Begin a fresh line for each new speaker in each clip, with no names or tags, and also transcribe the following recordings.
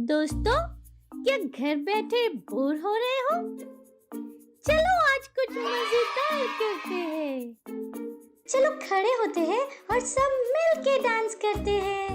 दोस्तों, क्या घर बैठे बोर हो रहे हो? चलो आज कुछ मजेदार करते हैं। चलो खड़े होते हैं और सब मिल के डांस करते हैं।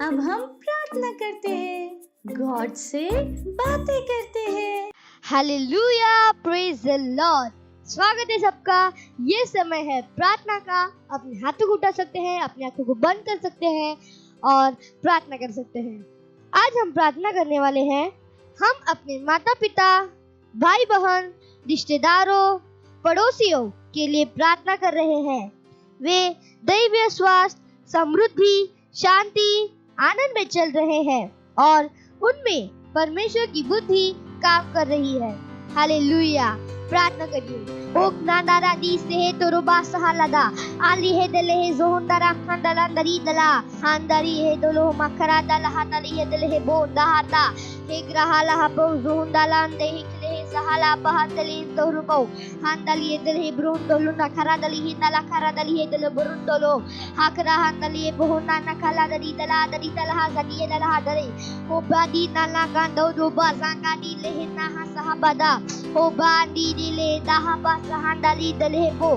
अब हम प्रार्थना करते हैं, गॉड से बातें करते हैं।
Hallelujah, praise the Lord. स्वागत है सबका। ये समय है प्रार्थना का। अपने हाथों को उठा सकते हैं, अपनी आंखों को बंद कर सकते हैं और प्रार्थना कर सकते हैं। आज हम प्रार्थना करने वाले हैं। हम अपने माता पिता, भाई बहन, रिश्तेदारों, पड़ोसियों के लिए प्रार्थना कर रहे हैं। वे दैवीय स्वास्थ्य, समृद्धि, शांति, आनंद में चल रहे हैं और उनमें परमेश्वर की बुद्धि काम कर रही है। हालेलुया। प्रार्थना करिए। ओक नादारा दी से तो रुबा सहालदा आली है दले है जोहंदारा खंडला दरी दला हांदरी है दोलो मखरा दला हातली है दले है बोंदा हाता हे ग्रहाला हपो जोहंदाला अंदे हिकले है सहाला पहातली तो रुपो हांदली है दले है ब्रून दोलो नखरा दली है दला खरा दली है दले ब्रून दोलो हाकरा हांदली है बोहना नखला दरी दला जदी है दला दरे ओ बादी नाला गांदो रुबा सांगादी ले है ना सहाबदा ओ बादी दिले दहा Handali delebo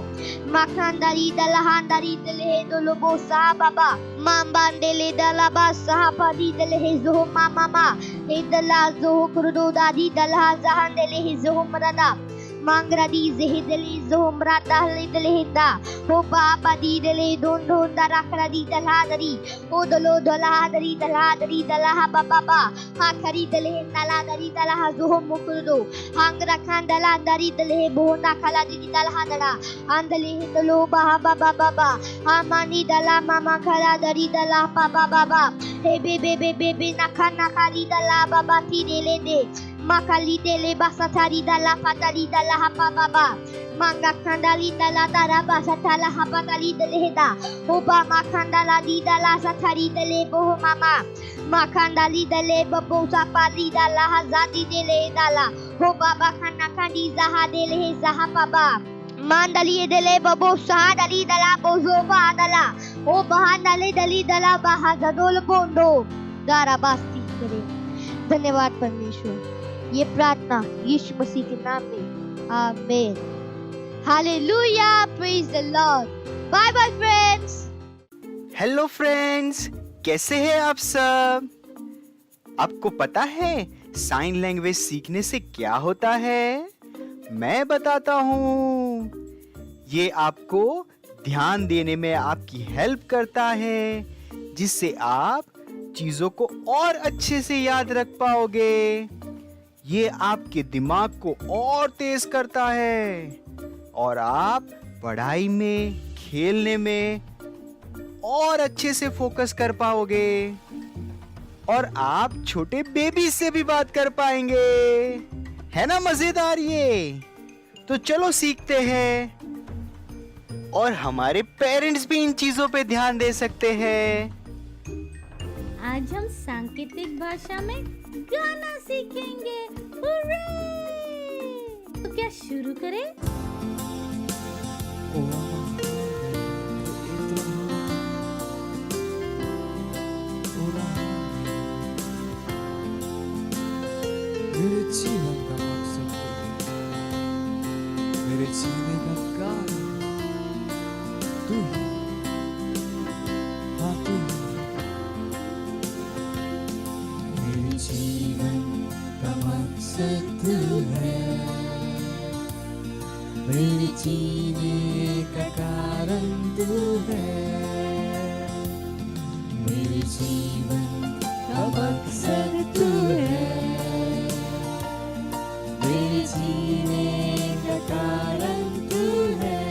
makandari dalahandari delehe dolobo sahababa mambandele dalaba sahabadi delehe zoho mama edala zoho kurdo dadi dalha zahandele zoho marada mangradi zehideli zoho marada delehinda ho baba di dele don don darakradi dalhadari o dolo dalhadari dalaha baba hakari delehin daladari dalaha zoho mukurdo hangra khandala dari delehe bohna khala di dalhadara andali dolo baba baba amani dala mama khala dari dala baba he bebe nakana kali dala baba ti dele de makali dele basatari dala fatari dala hapa baba manga khandali dala dara basatala hapa dali delehda oba makandala di dala satari dele boh mama makandali dele babo sapali dala hazadi dele dala ho baba khana khandi zaha dele zaha baba mandali dele babo sahadali dala bozo badala o bahandale dali dala bahadol bondo dara basti करे। धन्यवाद परमेश्वर। ये प्रार्थना यीशु मसीह के नाम में, आमीन। हालेलुया, praise the Lord. Bye bye friends.
Hello friends, कैसे हैं आप सब? आपको पता है साइन लैंग्वेज सीखने से क्या होता है? मैं बताता हूँ। ये आपको ध्यान देने में आपकी हेल्प करता है, जिससे आप चीजों को और अच्छे से याद रख पाओगे। ये आपके दिमाग को और तेज करता है और आप पढ़ाई में, खेलने में और अच्छे से फोकस कर पाओगे और आप छोटे बेबी से भी बात कर पाएंगे। है ना मजेदार ये? तो चलो सीखते हैं और हमारे पेरेंट्स भी इन चीजों पे ध्यान दे सकते हैं।
आज हम सांकेतिक भाषा में गाना सीखेंगे। हुर्रे! तो क्या शुरू करें?
मेरे जीवन का मकसद मेरे जीने का कारण तू ही, हाँ तू ही। मेरे जीवन का मकसद तू है, मेरे जीने का कारण तू है। मेरे जीवन का मकसद तू है, मेरे जीने का कारण तू है।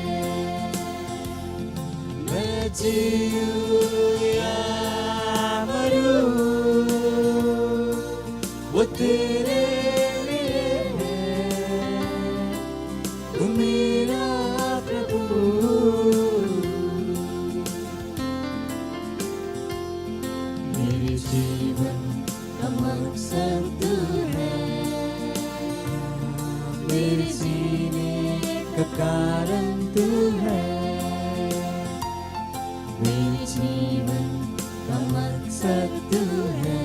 मैं जीऊं या मरूं, वो तेरे लिए है। तू मेरा प्रभु, मेरे जीवन का मकसद तू है, मेरे जीने का कारण तू है। मेरे जीवन का मकसद तू है,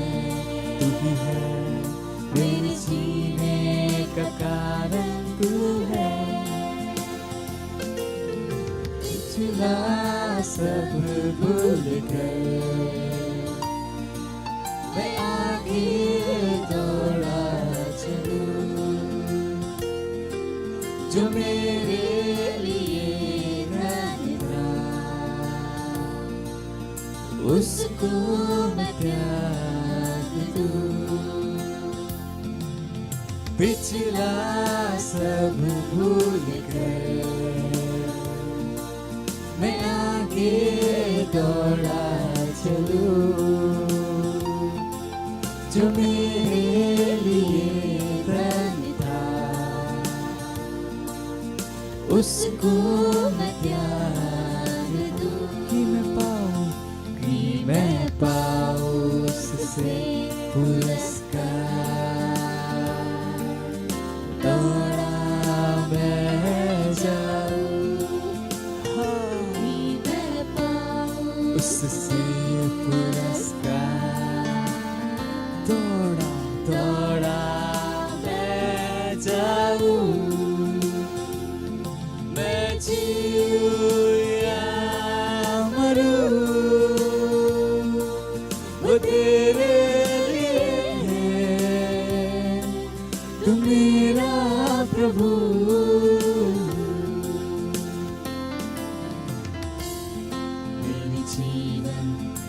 तू ही है। मेरे जीने का कारण तू है। पिछला सब भूल कर मैं आगे दौड़ा चलूं, जो मेरे लिए धन्य था, उसको मैं त्याग दूं। पिछला सब भूल कर मैं आगे दौड़ा चलूं, जो मेरे लिए धन्य था, उसको मैं त्याग दूं। कि मैं पाऊं उससे पुरस्कार, दौड़ा मैं जाऊं, कि मैं पाऊं उससे पुरस्कार, दौड़ा दौड़ा मैं जाऊं, मैं जीऊं या मरूं, वो तेरे लिए है, तू मेरा प्रभु। मेरे जीवन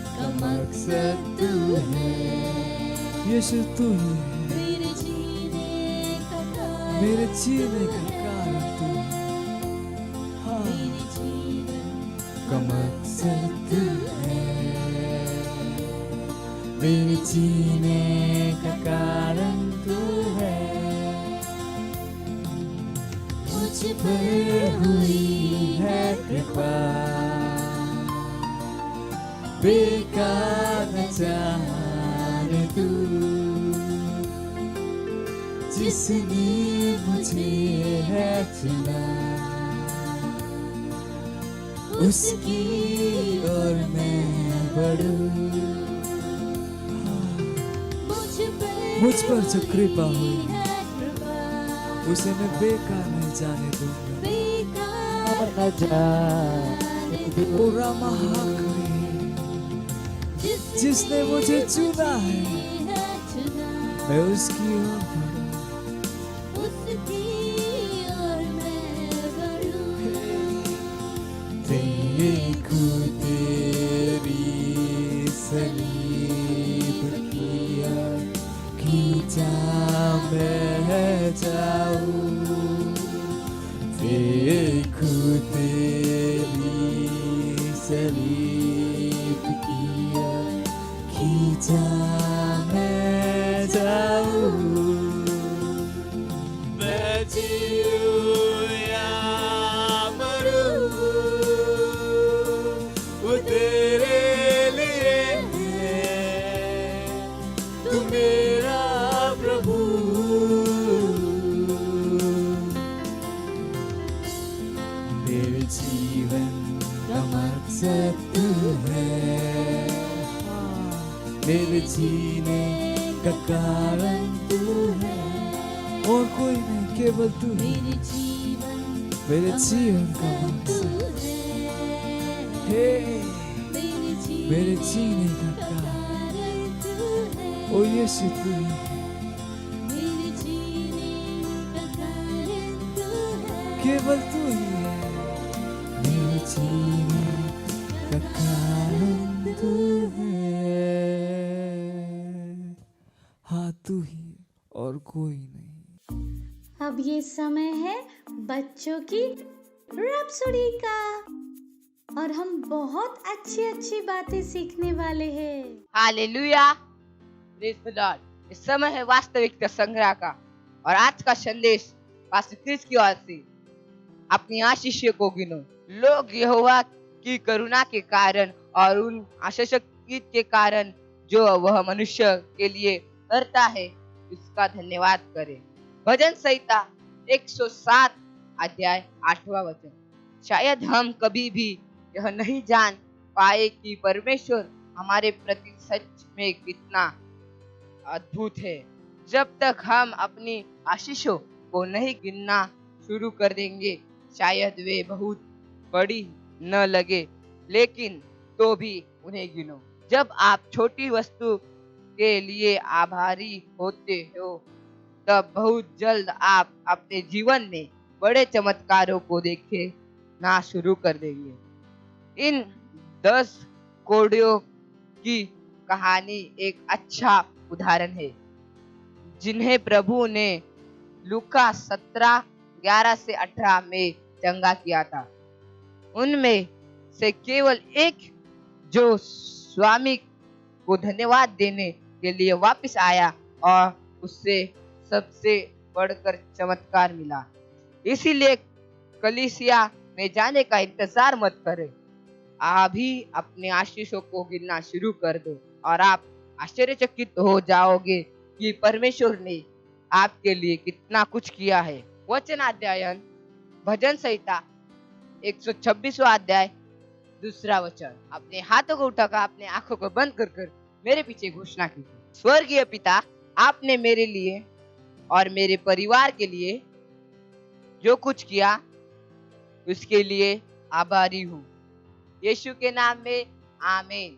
का मकसद तू है, यीशु तू ही है, मेरे जीने का कारण तू है, हाँ मेरे जीवन का मकसद तू है, मेरे जीने का कारण तू है। मुझ पर हुई है कृपा, बेकार न जाने तू, जिसने मुझे है चुना, उसकी ओर मैं बढ़ूं। मुझ पर जो कृपा हुई उसे मैं बेकार नहीं जाने दूंगा, और न जाने पूरा महाकरी, जिसने मुझे चुना है, मैं उसकी ओर बढ़ूं। देखूं तेरी सलीब की ओर, खींचा मैं जाऊं, देखूं तेरी सलीब की ओर, खींचा मैं जाऊं, मैं जीऊं या मरूं, वो तेरे लिए है, तू मेरा प्रभु। मेरे जीवन का मकसद तू है, मेरे जीने का कारण तू है, और कोई नहीं, केवल तू है मेरे जीवन का मकसद है, मेरे जीने का कारण, ओ यीशु तू ही है, केवल तू ही है, मेरे जीने का कारण तू है, हाँ तू ही और कोई नहीं।
अब ये समय है बच्चों की रैप्सोडी का, और हम बहुत अच्छी अच्छी बातें सीखने वाले हैं।
Hallelujah, praise the Lord. इस समय है वास्तविकता संग्रह का, और आज का संदेश पास्टर क्रिस की ओर से। अपनी आशीष को गिनो। लोग यहोवा की करुणा के कारण और उन आशीषों के कारण जो वह मनुष्य के लिए करता है, इसका धन्यवाद करें। भजन संहिता 107 अध्याय 8वां वचन। शायद हम कभी भी यह नहीं जान पाए कि परमेश्वर हमारे प्रति सच में कितना अद्भुत है। जब तक हम अपनी आशीषों को नहीं गिनना शुरू कर देंगे, शायद वे बहुत बड़ी न लगे, लेकिन तो भी उन्हें गिनो। जब आप छोटी वस्तु के लिए आभारी होते हो, तब बहुत जल्द आप अपने जीवन में बड़े चमत्कारों को देखना शुरू कर देंगे। इन 10 कोड़ियों की कहानी एक अच्छा उदाहरण है, जिन्हें प्रभु ने लूका 17:11 से 18 में चंगा किया था। उनमें से केवल एक, जो स्वामी को धन्यवाद देने के लिए वापस आया और उससे सबसे बढ़कर चमत्कार मिला। इसीलिए कलीसिया में जाने का इंतजार मत करें, अभी अपने आशीषों को गिनना शुरू कर दो और आप आश्चर्यचकित हो जाओगे कि परमेश्वर ने आपके लिए कितना कुछ किया है। वचन अध्ययन भजन संहिता 126वां अध्याय 2 वचन। अपने हाथों को उठाकर अपने आंखों को बंद कर मेरे पीछे घोषणा की, स्वर्गीय पिता, आपने मेरे लिए और मेरे परिवार के लिए जो कुछ किया उसके लिए आभारी हूँ। यीशु के नाम में आमीन।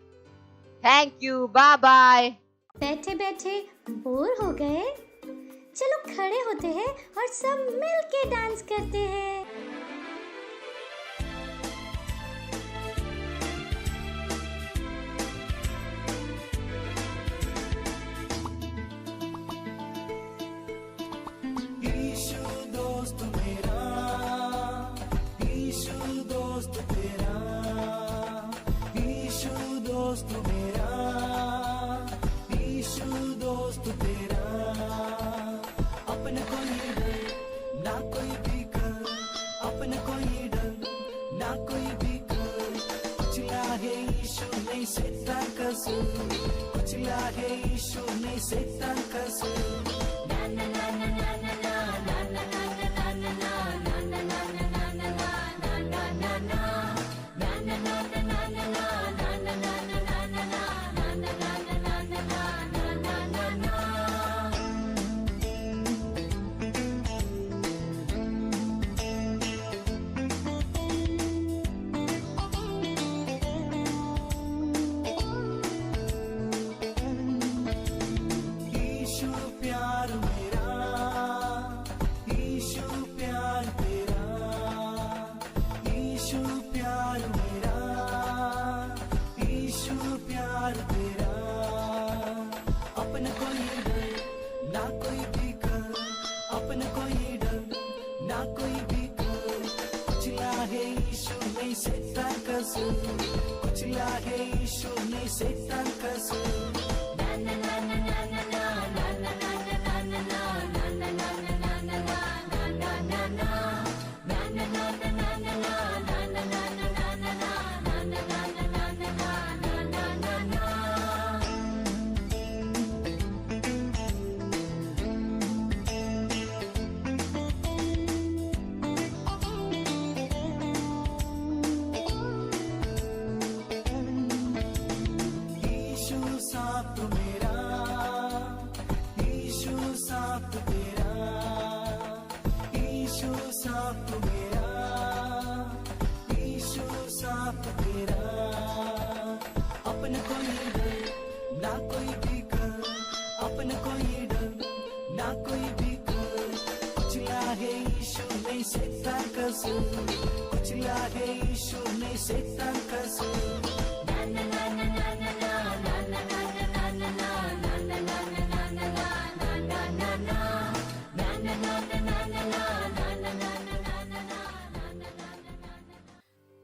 Thank you, bye bye.
बैठे बैठे बोर हो गए? चलो खड़े होते हैं और सब मिल के डांस करते हैं।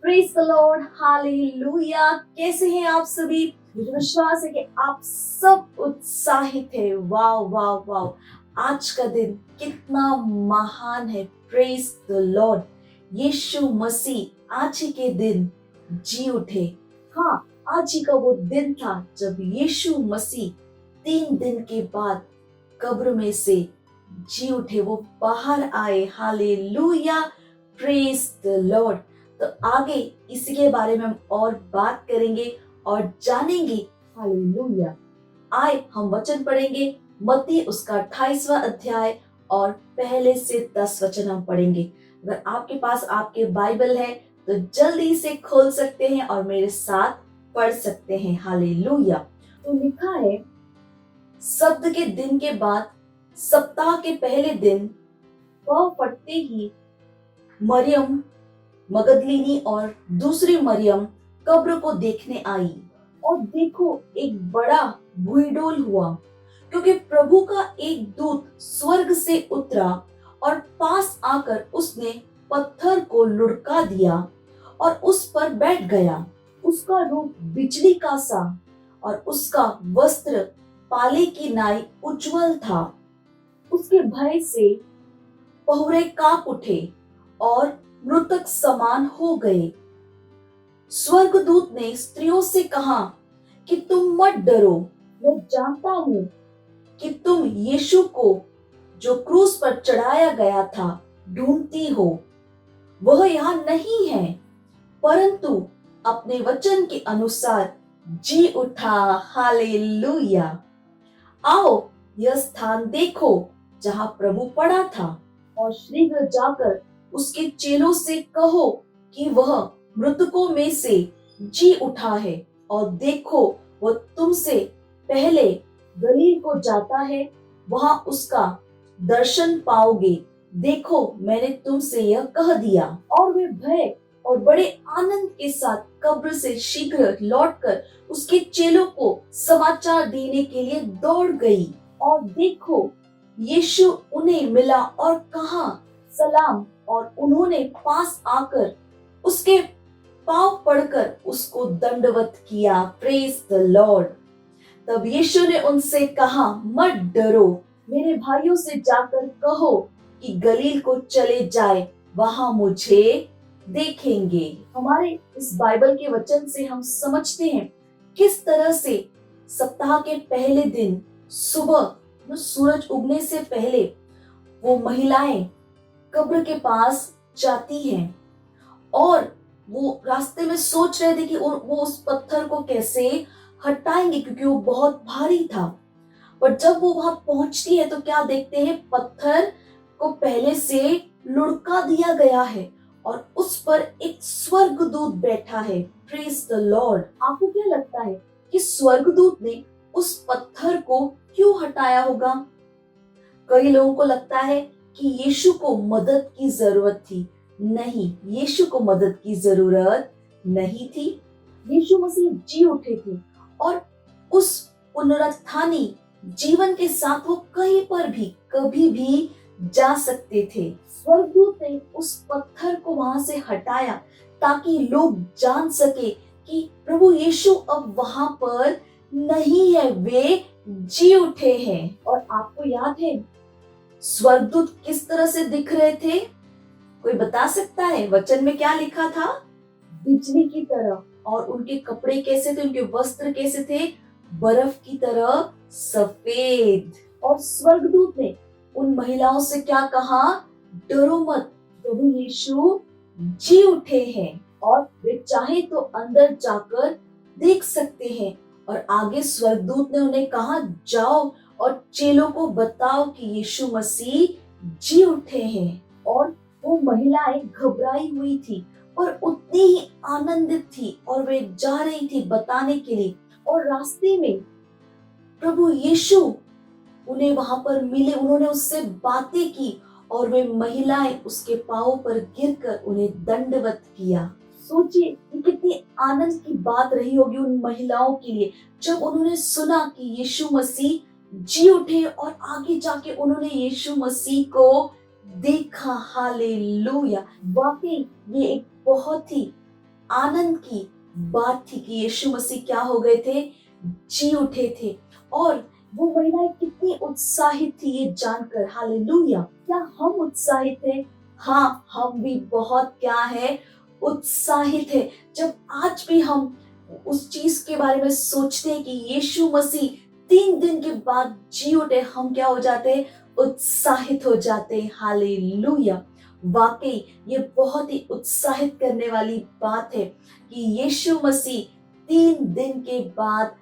Praise the Lord, hallelujah. कैसे हैं आप सभी? मुझे विश्वास है कि आप सब उत्साहित हैं। वाह वाह वाह, आज का दिन कितना महान है। Praise the lord. Yeshu Masih आज ही के दिन जी उठे। हाँ, आज ही का वो दिन था जब यीशु मसीह 3 दिन के बाद कब्र में से जी उठे, वो बाहर आए। Hallelujah, praise the lord. तो आगे इसी के बारे में हम और बात करेंगे और जानेंगे। हालेलुया। आए हम वचन पढ़ेंगे, मत्ती उसका 28वां अध्याय और पहले से 10 वचन हम पढ़ेंगे। अगर आपके पास आपके बाइबल है तो जल्दी से खोल सकते हैं और मेरे साथ पढ़ सकते हैं। हालेलुया। तो लिखा है, शब्द के दिन के बाद सप्ताह के पहले दिन वह फटते ही मरियम मगदलीनी और दूसरी मरियम कब्र को देखने आई। और देखो, एक बड़ा भूईडोल हुआ, क्योंकि प्रभु का एक दूत स्वर्ग से उतरा और पास आकर उसने पत्थर को लुढ़का दिया और उस पर बैठ गया। उसका रूप बिजली का सा और उसका वस्त्र पाले की नाई उज्जवल था। उसके भय से पहुरे कांप उठे और मृतक समान हो गए। स्वर्गदूत ने स्त्रियों से कहा कि तुम मत डरो, मैं जानता हूँ कि तुम यीशु को जो क्रूस पर चढ़ाया गया था ढूंढती हो। वह यहाँ नहीं है, परंतु अपने वचन के अनुसार जी उठा। हालेलुया। आओ यह स्थान देखो जहाँ प्रभु पड़ा था, और शीघ्र जाकर उसके चेलों से कहो कि वह मृतकों में से जी उठा है, और देखो वह तुमसे पहले गलील को जाता है, वहां उसका दर्शन पाओगे। देखो, मैंने तुमसे यह कह दिया। और वे भय और बड़े आनंद के साथ कब्र से शीघ्र लौटकर उसके चेलों को समाचार देने के लिए दौड़ गई। और देखो, यीशु उन्हें मिला और कहा सलाम, और उन्होंने पास आकर उसके पांव पड़कर उसको दंडवत किया। Praise the Lord. तब यीशु ने उनसे कहा, मत डरो, मेरे भाइयों से जाकर कहो कि गलील को चले जाए, वहां मुझे देखेंगे। हमारे इस बाइबल के वचन से हम समझते हैं किस तरह से सप्ताह के पहले दिन सुबह सूरज उगने से पहले वो महिलाएं कब्र के पास जाती हैं, और वो रास्ते में सोच रहे थे कि वो उस पत्थर को कैसे हटाएंगे, क्योंकि वो बहुत भारी था। पर जब वो वहां पहुंचती है तो क्या देखते हैं, पत्थर को पहले से लुढ़का दिया गया है और उस पर एक स्वर्गदूत बैठा है। Praise the Lord. आपको क्या लगता है कि स्वर्गदूत ने उस पत्थर को क्यों हटाया होगा? कई लोगों को लगता है कि यीशु को मदद की जरूरत थी। नहीं, यीशु को मदद की जरूरत नहीं थी। यीशु मसीह जी उठे थे और उस पुनरुत्थानी जीवन के साथ वो कहीं पर भी कभी भी जा सकते थे। स्वर्गदूत ने उस पत्थर को वहां से हटाया ताकि लोग जान सके कि प्रभु यीशु अब वहां पर नहीं है, वे जी उठे हैं। और आपको याद है स्वर्गदूत किस तरह से दिख रहे थे? कोई बता सकता है? वचन में क्या लिखा था? बिजली की तरह। और उनके कपड़े कैसे थे? उनके वस्त्र कैसे थे? बर्फ की तरह सफेद। और स्वर्गदूत ने उन महिलाओं से क्या कहा? डरो मत, प्रभु यीशु जी उठे हैं और वे चाहे तो अंदर जाकर देख सकते हैं। और आगे स्वर्गदूत ने उन्हें कहा, जाओ और चेलों को बताओ कि यीशु मसीह जी उठे हैं। और वो महिलाएं घबराई हुई थी और उतनी ही आनंदित थी, और वे जा रही थी बताने के लिए। और रास्ते में प्रभु यीशु उन्हें वहां पर मिले, उन्होंने उससे बातें की और वे महिलाएं उसके पांवों पर गिरकर उन्हें दंडवत किया। सोचिए कि कितनी आनंद की बात रही होगी उन महिलाओं के लिए जब उन्होंने सुना कि यीशु मसीह जी उठे और आगे जाके उन्होंने यीशु मसीह को देखा। हालेलुया। वाकई ये एक बहुत ही आनंद की बात थी कि यीशु मसीह क्या हो गए थे? जी उठे थे। और वो महिलाएं कितनी उत्साहित थी ये जानकर। हालेलुया। क्या हम उत्साहित हैं? हाँ, हम भी बहुत क्या है, उत्साहित है। जब आज भी हम उस चीज के बारे में सोचते हैं कि यीशु मसीह 3 दिन के बाद जी उठे, हम क्या हो जाते हैं? उत्साहित हो जाते हैं। हालेलुया। वाकई ये बहुत ही उत्साहित करने वाली बात है कि यीशु मसीह 3 दिन के बाद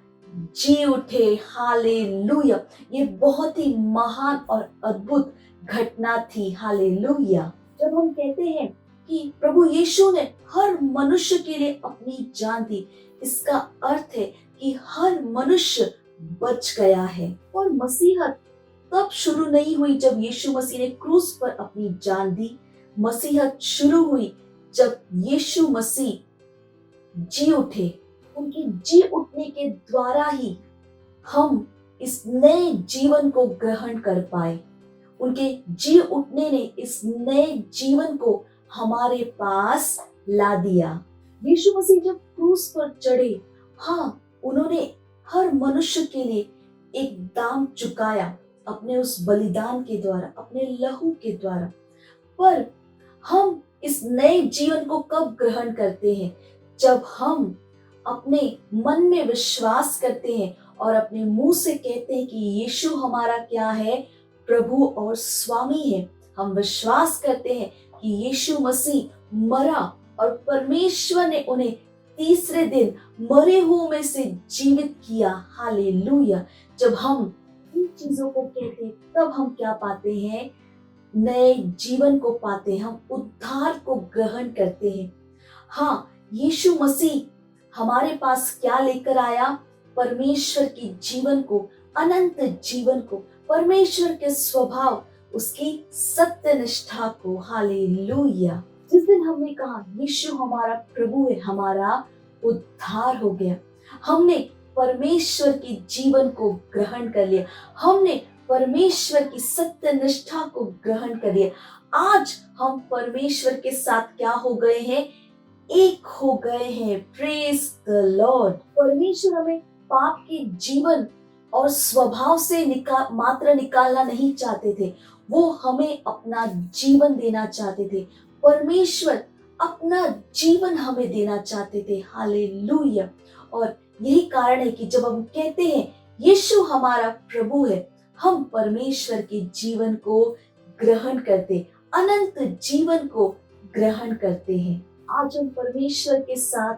जी उठे। हालेलुया। ये बहुत ही महान और अद्भुत घटना थी। हालेलुया। जब हम कहते हैं कि प्रभु यीशु ने हर मनुष्य के लिए अपनी जान दी, इसका अर्थ है कि हर मनुष्य बच गया है। और मसीहत तब शुरू नहीं हुई जब यीशु मसीह ने क्रूस पर अपनी जान दी। मसीहत शुरू हुई जब यीशु मसीह जी उठे। उनके जी उठने के द्वारा ही हम इस नए जीवन को ग्रहण कर पाए। उनके जी उठने ने इस नए जीवन को हमारे पास ला दिया। यीशु मसीह जब क्रूस पर चढ़े, हाँ, उन्होंने हर मनुष्य के लिए एक दाम चुकाया अपने उस बलिदान के द्वारा, अपने लहू के द्वारा। पर हम इस नए जीवन को कब ग्रहण करते हैं? जब हम अपने मन में विश्वास करते हैं और अपने मुंह से कहते हैं कि यीशु हमारा क्या है? प्रभु और स्वामी है। हम विश्वास करते हैं कि यीशु मसीह मरा और परमेश्वर ने उन्हें तीसरे दिन मरे हुओं में से जीवित किया। हालेलुया। जब हम इन चीजों को कहते हैं, तब हम क्या पाते हैं? नए जीवन को पाते हैं। हम उद्धार को ग्रहण करते हैं। हाँ, यीशु मसीह हमारे पास क्या लेकर आया? परमेश्वर की जीवन को, अनंत जीवन को, परमेश्वर के स्वभाव, उसकी सत्य निष्ठा को। हालेलुया। जिस दिन हमने कहा यीशु हमारा प्रभु है, हमारा उद्धार हो गया। हमने परमेश्वर की जीवन को ग्रहण कर लिया। हमने परमेश्वर की सत्य निष्ठा को ग्रहण कर लिया। आज हम परमेश्वर के साथ क्या हो गए हैं? एक हो गए हैं। Praise the Lord. परमेश्वर हमें पाप के जीवन और स्वभाव से मात्र निकालना नहीं चाहते थे, वो हमें अपना जीवन देना चाहते थे। परमेश्वर अपना जीवन हमें देना चाहते थे। हालेलुया। और यही कारण है कि जब हम कहते हैं यीशु हमारा प्रभु है, हम परमेश्वर के जीवन को ग्रहण करते, अनंत जीवन को ग्रहण करते हैं। आज हम परमेश्वर के साथ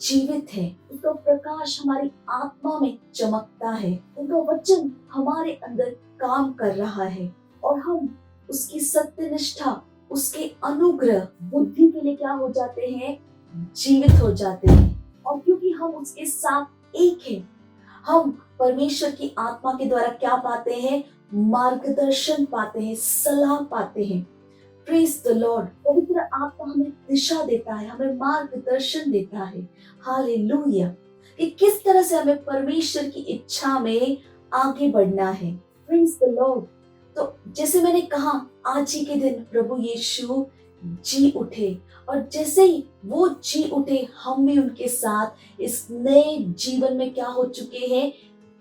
जीवित हैं। उनका प्रकाश हमारी आत्मा में चमकता है। उनका वचन हमारे अंदर काम कर रहा है और हम उसकी सत्य निष्ठा, उसके अनुग्रह, बुद्धि के लिए क्या हो जाते हैं? जीवित हो जाते हैं। और क्योंकि हम उसके साथ एक हैं, हम परमेश्वर की आत्मा के द्वारा क्या पाते हैं? मार्गदर्शन पाते हैं, सलाह पाते हैं। Praise the Lord. पवित्र आत्मा हमें दिशा देता है, हमें मार्गदर्शन देता है। हालेलुया। कि किस तरह से हमें परमेश्वर की इच्छा में आगे बढ़ना है। Praise the lord. तो जैसे मैंने कहा, आज ही के दिन प्रभु यीशु जी उठे और जैसे ही वो जी उठे, हम भी उनके साथ इस नए जीवन में क्या हो चुके हैं?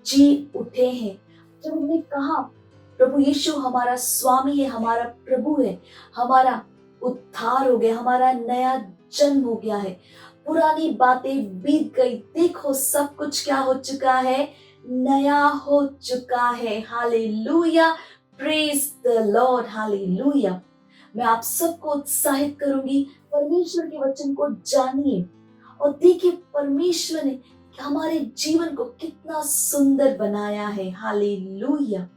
जी उठे हैं। जब हमने कहा प्रभु यीशु हमारा स्वामी है, हमारा प्रभु है, हमारा उद्धार हो गया, हमारा नया जन्म हो गया है, पुरानी बातें बीत गई, देखो सब कुछ क्या हो चुका है? नया हो चुका है। Hallelujah. Praise the Lord. Hallelujah. मैं आप सबको उत्साहित करूंगी, परमेश्वर के वचन को जानिए और देखिए परमेश्वर ने हमारे जीवन को कितना सुंदर बनाया है। हालेलुया।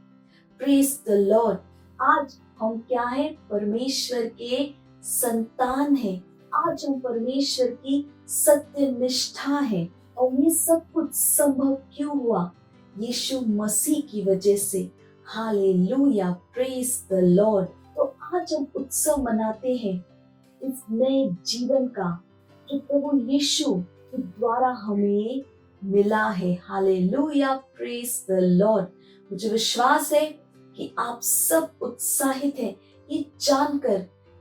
Praise the Lord. आज हम क्या है? परमेश्वर के संतान हैं। आज हम परमेश्वर की सत्य निष्ठा है। और ये सब कुछ संभव क्यों हुआ? यीशु मसीह की वजह से। हालेलुया। Praise the lord. तो आज हम उत्सव मनाते हैं इस नए जीवन का, जो प्रभु यीशु के द्वारा हमें मिला है। हालेलुया। Praise the Lord. मुझे विश्वास है कि आप सब उत्साहित हैं ये जानकर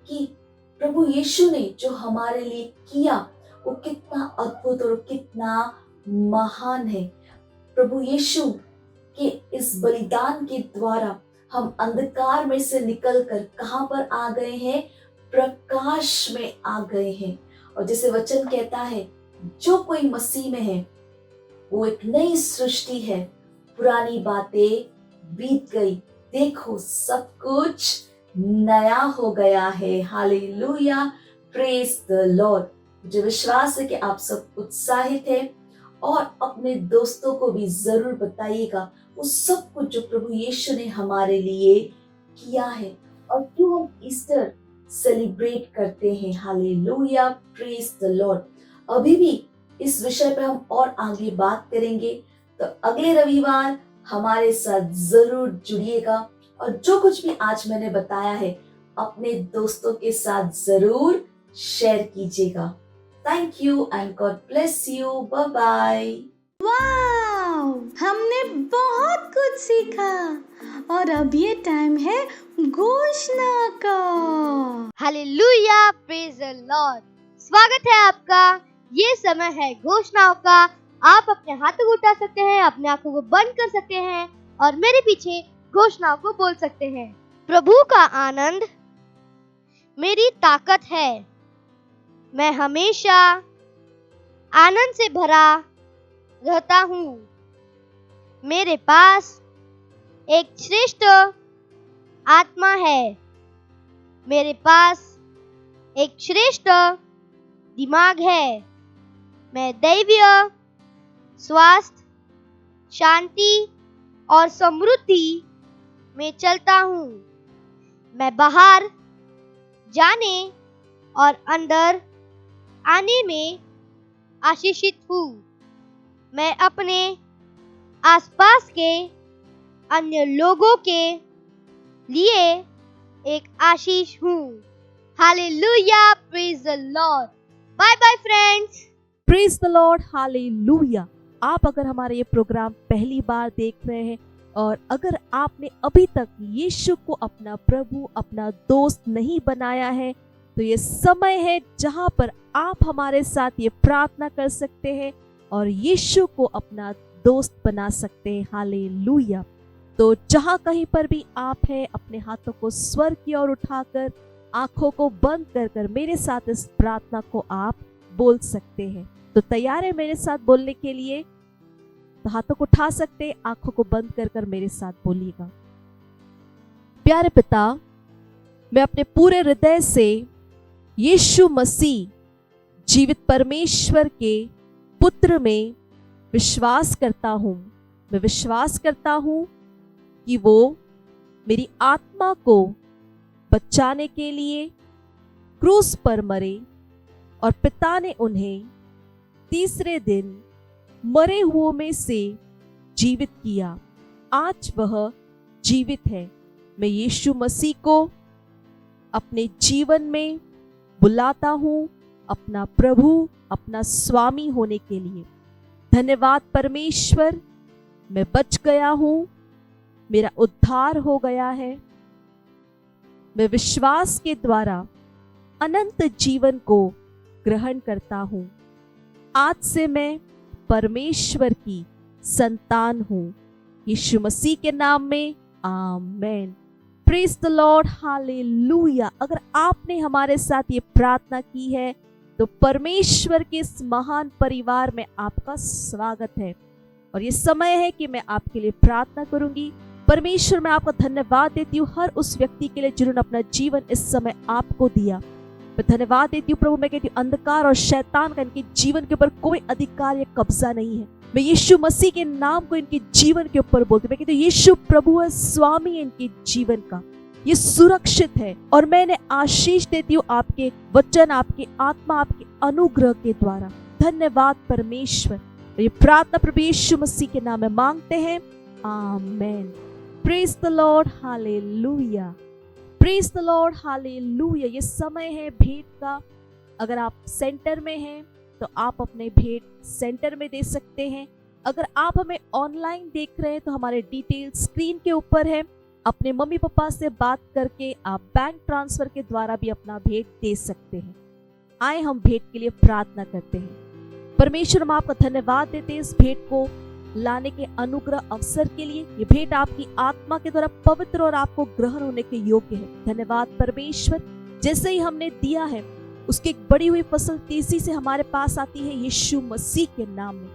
कि प्रभु यीशु ने जो हमारे लिए किया वो कितना अद्भुत और कितना महान है। प्रभु यीशु के इस बलिदान के द्वारा हम अंधकार में से निकलकर कहां पर आ गए हैं? प्रकाश में आ गए हैं। और जैसे वचन कहता है, जो कोई मसीह में है वो एक नई सृष्टि है, पुरानी बातें बीत गई, देखो सब कुछ नया हो गया है। हालेलुया। Praise the Lord. मुझे विश्वास है कि आप सब उत्साहित हैं और अपने दोस्तों को भी जरूर बताइएगा वो सब कुछ जो प्रभु यीशु ने हमारे लिए किया है और क्यों हम ईस्टर सेलिब्रेट करते हैं। हालेलुया। Praise the Lord. अभी भी इस विषय पर हम और आगे बात करेंगे, तो अगले रविवार हमारे साथ जरूर जुड़िएगा और जो कुछ भी आज मैंने बताया है अपने दोस्तों के साथ जरूर शेयर कीजिएगा। Thank you and God bless you. Bye bye.
Wow, हमने बहुत कुछ सीखा और अब ये टाइम है घोषणा का।
Hallelujah, praise the Lord. स्वागत है आपका। ये समय है घोषणाओं का। आप अपने हाथों को उठा सकते हैं, अपने आंखों को बंद कर सकते हैं और मेरे पीछे घोषणाओं को बोल सकते हैं। प्रभु का आनंद मेरी ताकत है। मैं हमेशा आनंद से भरा रहता हूँ। मेरे पास एक श्रेष्ठ आत्मा है। मेरे पास एक श्रेष्ठ दिमाग है। मैं दैवीय स्वास्थ्य, शांति और समृद्धि में चलता हूँ। मैं बाहर जाने और अंदर आने में आशीषित हूँ। मैं अपने आसपास के अन्य लोगों के लिए एक आशीष हूँ। हालेलुया, praise the Lord. Bye bye friends.
Praise the Lord, हालेलुया। आप अगर हमारा ये प्रोग्राम पहली बार देख रहे हैं और अगर आपने अभी तक यीशु को अपना प्रभु, अपना दोस्त नहीं बनाया है, तो ये समय है जहां पर आप हमारे साथ ये प्रार्थना कर सकते हैं और यीशु को अपना दोस्त बना सकते हैं। हालेलुया। तो जहां कहीं पर भी आप हैं, अपने हाथों को स्वर्ग की ओर उठाकर, आंखों को बंद कर कर मेरे साथ इस प्रार्थना को आप बोल सकते हैं। तो तैयार है मेरे साथ बोलने के लिए? तो हाथों को उठा सकते, आंखों को बंद कर कर मेरे साथ बोलिएगा। प्यारे पिता, मैं अपने पूरे हृदय से यीशु मसीह जीवित परमेश्वर के पुत्र में विश्वास करता हूँ। मैं विश्वास करता हूँ कि वो मेरी आत्मा को बचाने के लिए क्रूस पर मरे और पिता ने उन्हें तीसरे दिन मरे हुओं में से जीवित किया। आज वह जीवित है। मैं यीशु मसीह को अपने जीवन में बुलाता हूँ अपना प्रभु, अपना स्वामी होने के लिए। धन्यवाद परमेश्वर, मैं बच गया हूँ, मेरा उद्धार हो गया है। मैं विश्वास के द्वारा अनंत जीवन को ग्रहण करता हूँ। आज से मैं परमेश्वर की संतान हूँ। यीशु मसीह के नाम में amen. Praise the Lord, hallelujah. अगर आपने हमारे साथ ये प्रार्थना की है तो परमेश्वर के इस महान परिवार में आपका स्वागत है। और ये समय है कि मैं आपके लिए प्रार्थना करूंगी। परमेश्वर, मैं आपका धन्यवाद देती हूँ हर उस व्यक्ति के लिए जिन्होंने अपना जीवन इस समय आपको दिया। मैं धन्यवाद देती हूँ प्रभु। मैं कहती हूँ अंधकार और शैतान का इनके जीवन के ऊपर कोई अधिकार या कब्जा नहीं है। मैं यीशु मसीह के नाम को इनके जीवन के ऊपर बोलती हूँ। मैं कहती हूँ यीशु प्रभु है, स्वामी है इनके जीवन का, ये सुरक्षित है। और मैं इन्हें आशीष देती हूँ आपके वचन, आपके आत्मा, आपके अनुग्रह के द्वारा। धन्यवाद परमेश्वर। ये प्रार्थना प्रभु यीशु मसीह के नाम में मांगते हैं, amen. Praise the Lord, hallelujah. Praise the Lord, hallelujah. ये समय है भेंट का। अगर आप सेंटर में हैं तो आप अपने भेंट सेंटर में दे सकते हैं। अगर आप हमें ऑनलाइन देख रहे हैं तो हमारे डिटेल स्क्रीन के ऊपर है। अपने मम्मी पापा से बात करके आप बैंक ट्रांसफर के द्वारा भी अपना भेंट दे सकते हैं। आए हम भेंट के लिए प्रार्थना करते हैं। परमेश्वर, हम आपका धन्यवाद देते हैं इस भेंट को लाने के अनुग्रह अवसर के लिए। ये भेंट आपकी आत्मा के द्वारा पवित्र और आपको ग्रहण होने के योग्य है। धन्यवाद परमेश्वर। जैसे ही हमने दिया है उसकी एक बड़ी हुई फसल तेजी से हमारे पास आती है। यीशु मसीह के नाम में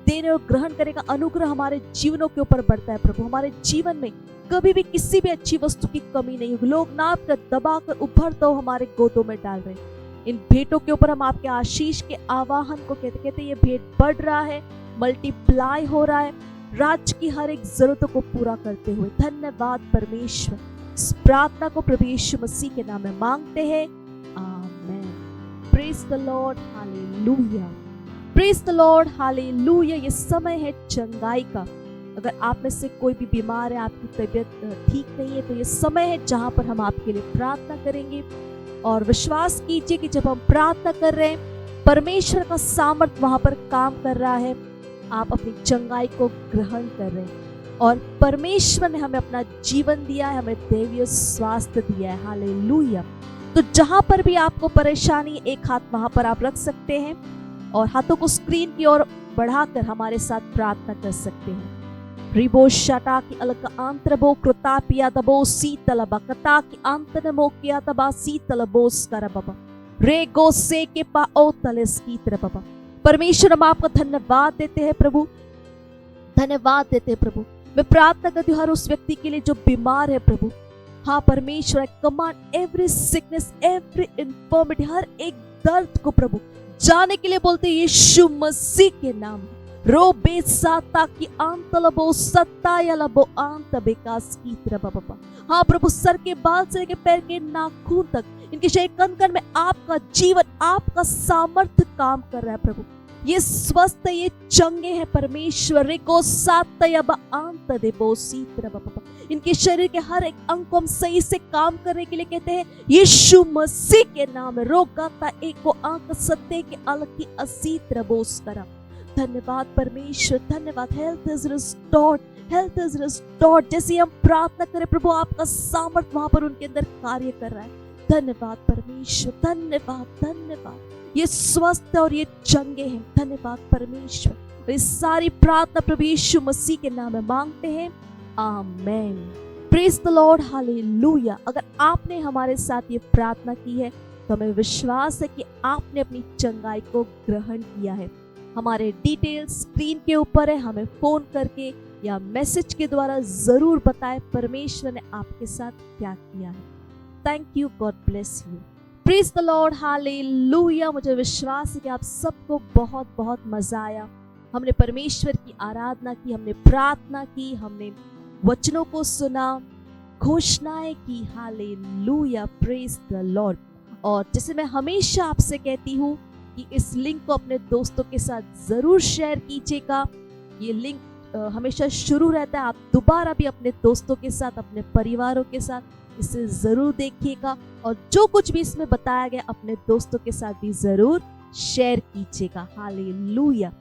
देने और ग्रहण करने का अनुग्रह हमारे जीवनों के ऊपर बढ़ता है। प्रभु, हमारे जीवन में कभी भी किसी भी अच्छी वस्तु की कमी नहीं होगी। लोग नाप कर दबा कर उभर तो हमारे गोदों में डाल रहे हैं। इन भेंटों के ऊपर हम आपके आशीष के आवाहन को कहते कहते ये भेंट बढ़ रहा है, मल्टीप्लाई हो रहा है, राज्य की हर एक जरूरतों को पूरा करते हुए। धन्यवाद परमेश्वर। इस प्रार्थना को प्रभु यीशु मसीह के नाम में मांगते हैं, amen. Praise the Lord, hallelujah. Praise the Lord, hallelujah. ये समय है चंगाई का। अगर आप में से कोई भी बीमार है, आपकी तबीयत ठीक नहीं है, तो ये समय है जहां पर हम आपके लिए प्रार्थना करेंगे। और विश्वास कीजिए कि जब हम प्रार्थना कर रहे हैं, परमेश्वर का सामर्थ वहां पर काम कर रहा है। आप अपनी चंगाई को ग्रहण कर रहे हैं और परमेश्वर ने हमें अपना जीवन दिया है, हमें दैवीय स्वास्थ्य दिया है। हालेलुया। तो जहां पर भी आपको परेशानी, एक हाथ वहां पर आप रख सकते हैं और हाथों को स्क्रीन की ओर बढ़ाकर हमारे साथ प्रार्थना कर सकते हैं। रिबो शटा की अलक आंत्रबो कृतापिया दबो सीतलबा कता की आंतनमो किया तबा सीतलबो स्करबबा रे गो से के पा ओ तलेस की तरबबा। परमेश्वर, हम आपका धन्यवाद देते हैं प्रभु, धन्यवाद देते हैं प्रभु। मैं प्रार्थना करती हूँ हर उस व्यक्ति के लिए जो बीमार है प्रभु। हाँ परमेश्वर, I command every sickness, every infirmity, हर एक दर्द को प्रभु जाने के लिए बोलते हैं यीशु मसीह के नाम। रो बेसाता की आंतलबो सत्तायलबो आंत बेकास की तरबबा। हाँ प्रभु, सर के बाल से लेकर पैर के नाखून तक, इनके शरीर कण कण में आपका जीवन, आपका सामर्थ्य काम कर रहा है प्रभु। ये स्वस्थ है, ये चंगे हैं परमेश्वर। रिको सातयब आंत देबो सीत्रबबा। इनके शरीर के हर एक अंग को हम सही से काम करने के लिए कहते हैं यीशु मसीह के नाम में। रोगाता एको आंक सत्य के अलकी असीत्रबोस करा। धन्यवाद परमेश्वर, धन्यवाद। Health is restored, health is restored. जैसे हम प्रार्थना करें प्रभु, आपका सामर्थ वहां पर उनके अंदर कार्य कर रहा है। धन्यवाद परमेश्वर, धन्यवाद, धन्यवाद। ये स्वस्थ और ये चंगे हैं। धन्यवाद परमेश्वर। और इस सारी प्रार्थना प्रभु यीशु मसीह के नाम में मांगते हैं, amen. Praise the Lord, hallelujah. अगर आपने हमारे साथ ये प्रार्थना की है तो हमें विश्वास है कि आपने अपनी चंगाई को ग्रहण किया है। हमारे डिटेल्स स्क्रीन के ऊपर है, हमें फोन करके या मैसेज के द्वारा जरूर बताएं परमेश्वर ने आपके साथ क्या किया है। Thank you, God bless you. Praise the Lord, hallelujah. मुझे विश्वास है कि आप सबको बहुत बहुत मजा आया। हमने परमेश्वर की आराधना की, हमने प्रार्थना की, हमने वचनों को सुना, घोषणाएं की। Hallelujah, praise the Lord. और जैसे मैं हमेशा आपसे कहती हूँ कि इस लिंक को अपने दोस्तों के साथ जरूर शेयर कीजिएगा। ये लिंक हमेशा शुरू रहता है, आप दोबारा भी अपने दोस्तों के साथ, अपने परिवारों के साथ इसे जरूर देखिएगा। और जो कुछ भी इसमें बताया गया अपने दोस्तों के साथ भी जरूर शेयर कीजिएगा। हालेलुया।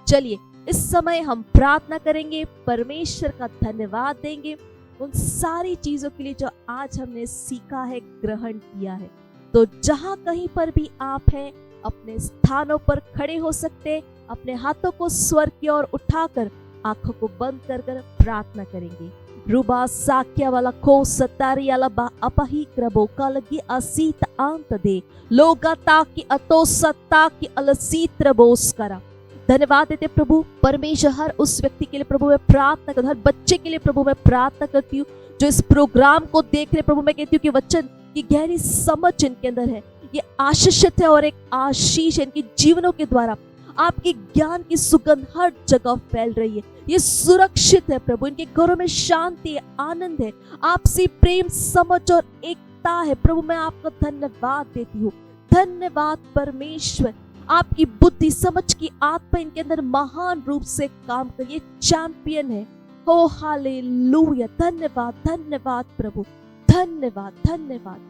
चलिए इस समय हम प्रार्थना करेंगे, परमेश्वर का धन्यवाद देंगे उन सारी चीजों के लिए जो आज हमने सीखा है, ग्रहण किया है। तो जहां कहीं पर भी आप हैं, अपने स्थानों पर खड़े हो सकते, अपने हाथों को स्वर की ओर उठाकर आंखों को बंद कर कर प्रार्थना करेंगे। रुबा साक्या वाला को सतारी वाला बा अपही क्रबो कलगी असीत आंत दे लोगा ताकि अतो सत्ता की अलसीत रबोस करा। धन्यवाद देते प्रभु परमेश्वर, हर उस व्यक्ति के लिए प्रभु मैं प्रार्थना करती हूँ, हर बच्चे के लिए प्रभु मैं प्रार्थना करती हूँ जो इस प्रोग्राम को देख रहे। प्रभु मैं कहती हूँ कि वचन की गहरी समझ इनके अंदर है, ये आशीषित है और एक आशीष है। इनके जीवनों के द्वारा आपकी ज्ञान की सुगंध हर जगह फैल रही है। ये सुरक्षित है प्रभु, इनके घरों में शांति है, आनंद है, आपसी प्रेम, समझ और एकता है। प्रभु मैं आपका धन्यवाद देती हूँ। धन्यवाद परमेश्वर, आपकी बुद्धि समझ की आत्मा इनके अंदर महान रूप से काम कर, ये चैंपियन है। हो हालेलुया। धन्यवाद, धन्यवाद प्रभु, धन्यवाद, धन्यवाद।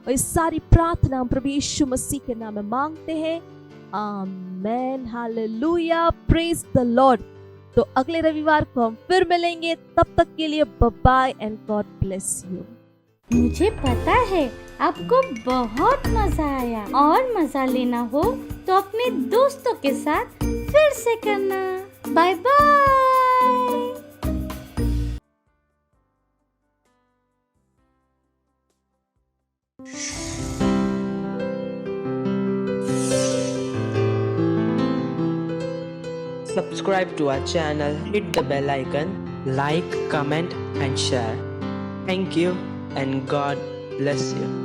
और इस सारी प्रार्थना हम प्रभु यीशु मसीह के नाम में मांगते हैं, amen. Hallelujah, praise the lord. तो अगले रविवार को हम फिर मिलेंगे, तब तक के लिए bye bye and God bless you.
मुझे पता है आपको बहुत मजा आया, और मजा लेना हो तो अपने दोस्तों के साथ फिर से करना। Bye bye.
Subscribe to our channel, hit the bell icon, like, comment and share. Thank you and God bless you.